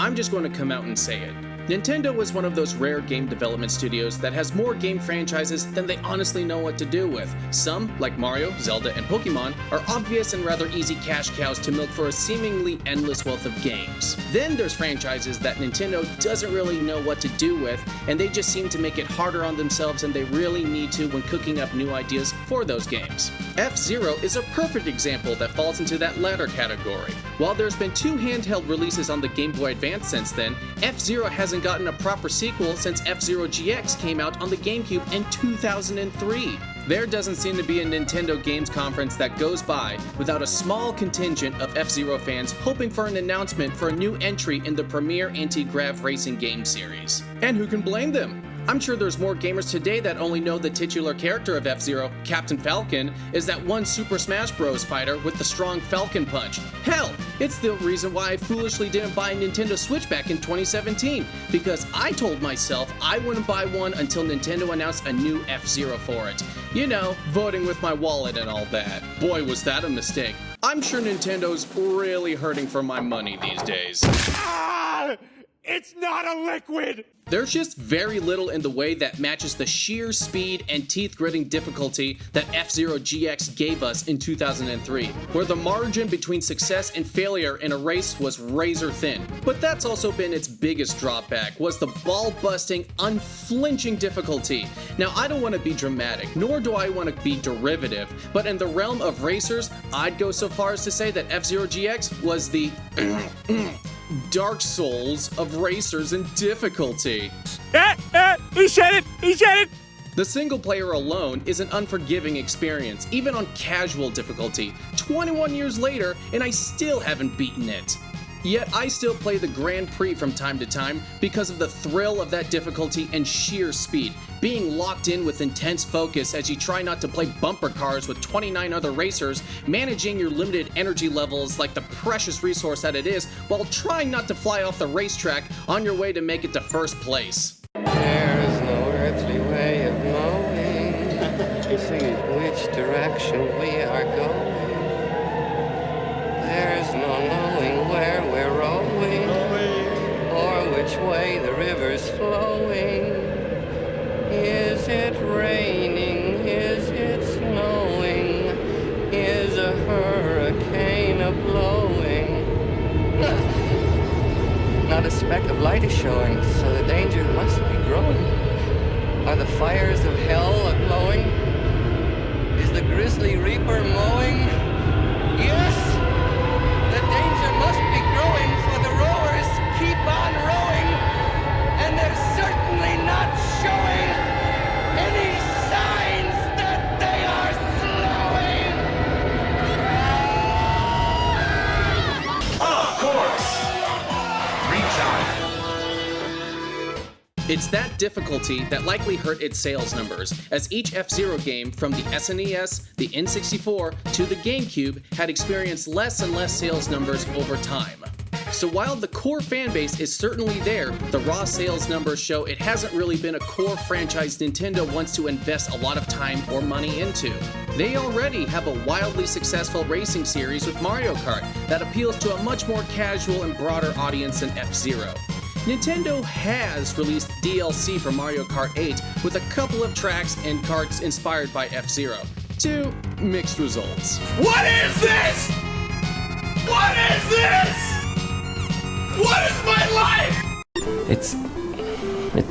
I'm just going to come out and say it. Nintendo is one of those rare game development studios that has more game franchises than they honestly know what to do with. Some, like Mario, Zelda, and Pokemon, are obvious and rather easy cash cows to milk for a seemingly endless wealth of games. Then there's franchises that Nintendo doesn't really know what to do with, and they just seem to make it harder on themselves than they really need to when cooking up new ideas for those games. F-Zero is a perfect example that falls into that latter category. While there's been 2 handheld releases on the Game Boy Advance since then, F-Zero hasn't gotten a proper sequel since F-Zero GX came out on the GameCube in 2003. There doesn't seem to be a Nintendo Games Conference that goes by without a small contingent of F-Zero fans hoping for an announcement for a new entry in the premier anti-grav racing game series. And who can blame them? I'm sure there's more gamers today that only know the titular character of F-Zero, Captain Falcon, is that one Super Smash Bros. Fighter with the strong Falcon Punch. Hell, it's the reason why I foolishly didn't buy a Nintendo Switch back in 2017, because I told myself I wouldn't buy one until Nintendo announced a new F-Zero for it. You know, voting with my wallet and all that. Boy, was that a mistake. I'm sure Nintendo's really hurting for my money these days. Ah! It's not a liquid! There's just very little in the way that matches the sheer speed and teeth-gritting difficulty that F-Zero GX gave us in 2003, where the margin between success and failure in a race was razor thin. But that's also been its biggest drawback, was the ball-busting, unflinching difficulty. Now, I don't want to be dramatic, nor do I want to be derivative, but in the realm of racers, I'd go so far as to say that F-Zero GX was the Dark Souls of racers in difficulty. He said it! He said it! The single player alone is an unforgiving experience, even on casual difficulty, 21 years later, and I still haven't beaten it. Yet I still play the Grand Prix from time to time because of the thrill of that difficulty and sheer speed, being locked in with intense focus as you try not to play bumper cars with 29 other racers, managing your limited energy levels like the precious resource that it is, while trying not to fly off the racetrack on your way to make it to first place. There is no earthly way of knowing which direction we are going. There's no knowing where we're rowing, or which way the river's flowing. Is it raining? Is it snowing? Is a hurricane a-blowing? Not a speck of light is showing, so the danger must be growing. Are the fires of hell a-glowing? Is the grisly reaper mowing? Yes! The danger must be growing, for the rowers keep on rowing, and they're certainly not showing any signs that they are slowing. Of course! Retire. It's that difficulty that likely hurt its sales numbers, as each F-Zero game from the SNES, the N64, to the GameCube had experienced less and less sales numbers over time. So while the core fanbase is certainly there, the raw sales numbers show it hasn't really been a core franchise Nintendo wants to invest a lot of time or money into. They already have a wildly successful racing series with Mario Kart that appeals to a much more casual and broader audience than F-Zero. Nintendo has released DLC for Mario Kart 8 with a couple of tracks and karts inspired by F-Zero, to mixed results. What is this? What is this? What is my life?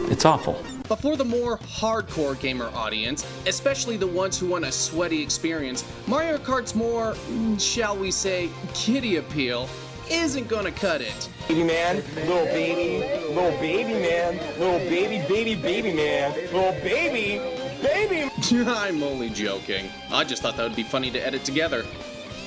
It's awful. But for the more hardcore gamer audience, especially the ones who want a sweaty experience, Mario Kart's more, shall we say, kiddie appeal isn't gonna cut it. Baby man, little baby man, little baby man, little baby. I'm only joking. I just thought that would be funny to edit together.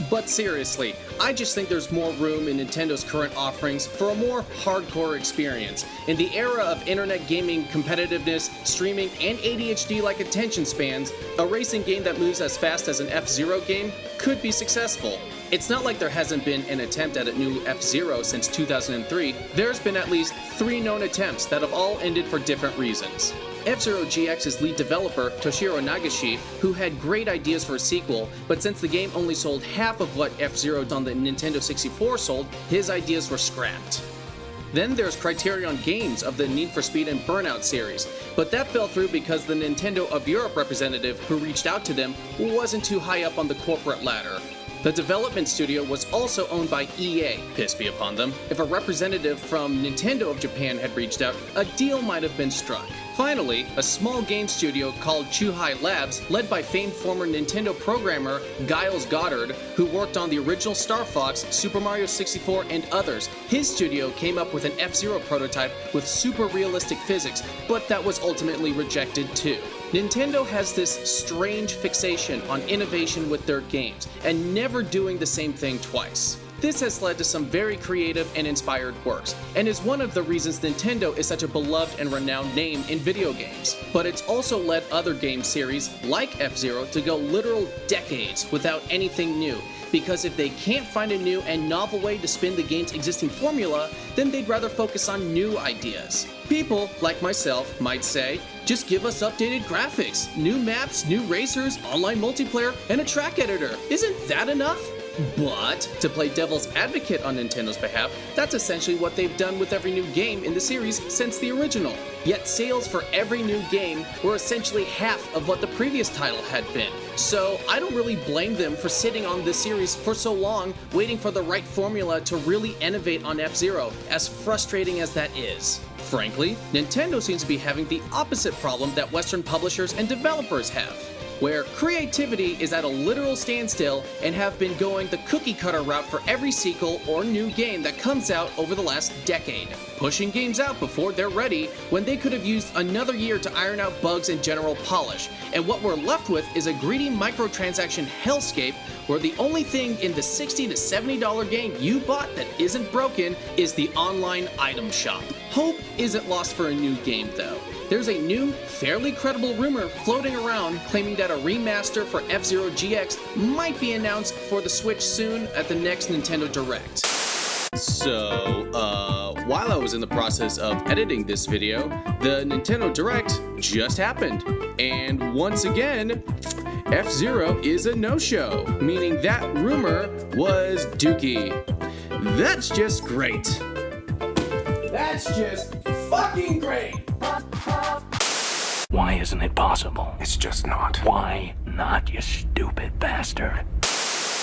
But seriously, I just think there's more room in Nintendo's current offerings for a more hardcore experience. In the era of internet gaming competitiveness, streaming, and ADHD-like attention spans, a racing game that moves as fast as an F-Zero game could be successful. It's not like there hasn't been an attempt at a new F-Zero since 2003. There's been at least 3 known attempts that have all ended for different reasons. F-Zero GX's lead developer, Toshiro Nagashi, who had great ideas for a sequel, but since the game only sold half of what F-Zero on the Nintendo 64 sold, his ideas were scrapped. Then there's Criterion Games of the Need for Speed and Burnout series, but that fell through because the Nintendo of Europe representative who reached out to them wasn't too high up on the corporate ladder. The development studio was also owned by EA, piss be upon them. If a representative from Nintendo of Japan had reached out, a deal might have been struck. Finally, a small game studio called Chuhai Labs, led by famed former Nintendo programmer Giles Goddard, who worked on the original Star Fox, Super Mario 64, and others. His studio came up with an F-Zero prototype with super realistic physics, but that was ultimately rejected too. Nintendo has this strange fixation on innovation with their games, and never doing the same thing twice. This has led to some very creative and inspired works, and is one of the reasons Nintendo is such a beloved and renowned name in video games. But it's also led other game series, like F-Zero, to go literal decades without anything new, because if they can't find a new and novel way to spin the game's existing formula, then they'd rather focus on new ideas. People, like myself, might say, just give us updated graphics, new maps, new racers, online multiplayer, and a track editor. Isn't that enough? But, to play devil's advocate on Nintendo's behalf, that's essentially what they've done with every new game in the series since the original. Yet sales for every new game were essentially half of what the previous title had been. So I don't really blame them for sitting on this series for so long, waiting for the right formula to really innovate on F-Zero, as frustrating as that is. Frankly, Nintendo seems to be having the opposite problem that Western publishers and developers have, where creativity is at a literal standstill and have been going the cookie cutter route for every sequel or new game that comes out over the last decade, pushing games out before they're ready when they could have used another year to iron out bugs and general polish. And what we're left with is a greedy microtransaction hellscape where the only thing in the $60 to $70 game you bought that isn't broken is the online item shop. Hope isn't lost for a new game though. There's a new, fairly credible rumor floating around claiming that a remaster for F-Zero GX might be announced for the Switch soon at the next Nintendo Direct. So, while I was in the process of editing this video, the Nintendo Direct just happened. And once again, F-Zero is a no-show, meaning that rumor was dookie. That's just great. That's just fucking great. Why isn't it possible? It's just not. Why not, you stupid bastard?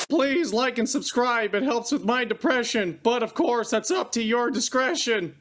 Please like and subscribe, it helps with my depression, but of course that's up to your discretion.